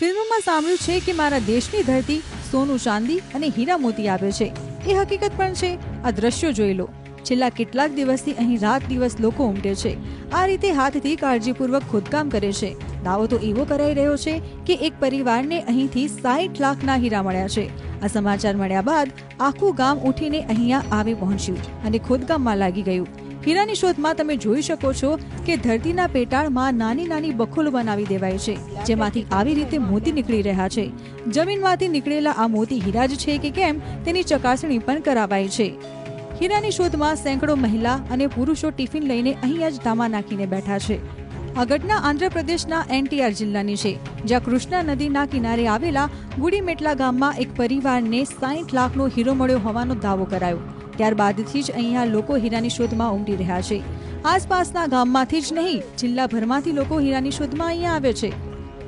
ફિલ્મોમાં સાંભળ્યું છે કે મારા દેશની ધરતી સોનું ચાંદી અને હીરા મોતી આપે છે. એ હકીકત પણ છે. આ દ્રશ્યો જોઈ લો. છેલ્લા કેટલાક દિવસથી અહીં રાત દિવસ લોકો ઉમટે છે. આ રીતે હાથથી કાળજીપૂર્વક ખોદકામ કરે છે. દાવો તો એવો કરાઈ રહ્યો છે કે એક પરિવારને અહીંથી 60 લાખના હીરા મળ્યા છે. આ સમાચાર મળ્યા બાદ આખું ગામ ઉઠીને અહીંયા આવી પહોંચ્યું અને ખોદકામમાં લાગી ગયું. હીરાની શોધમાં તમે જોઈ શકો છો કે ધરતીના પેટાળમાં નાની નાની બખોલો બનાવી દેવાય છે, જેમાંથી આવી રીતે મોતી નીકળી રહ્યા છે. જમીનમાંથી નીકળેલા આ મોતી હીરા જ છે કે કેમ તેની ચકાસણી પણ કરાવાય છે. હીરાની શોધમાં સેંકડો મહિલા અને પુરુષો ટિફિન લઈને અહીંયા જ ધામા નાખીને બેઠા છે. આ ઘટના આંધ્રપ્રદેશના NTR જિલ્લાની છે, જ્યાં કૃષ્ણા નદીના કિનારે આવેલા ગુડીમેટલા ગામમાં એક પરિવારને 60 લાખનો હીરો મળ્યો હોવાનો દાવો કરાયો. ત્યારબાદથી જ અહીંયા લોકો હીરાની શોધમાં ઉમટી રહ્યા છે. આસપાસના ગામમાંથી જ નહીં, જિલ્લાભરમાંથી લોકો હીરાની શોધમાં અહીંયા આવે છે.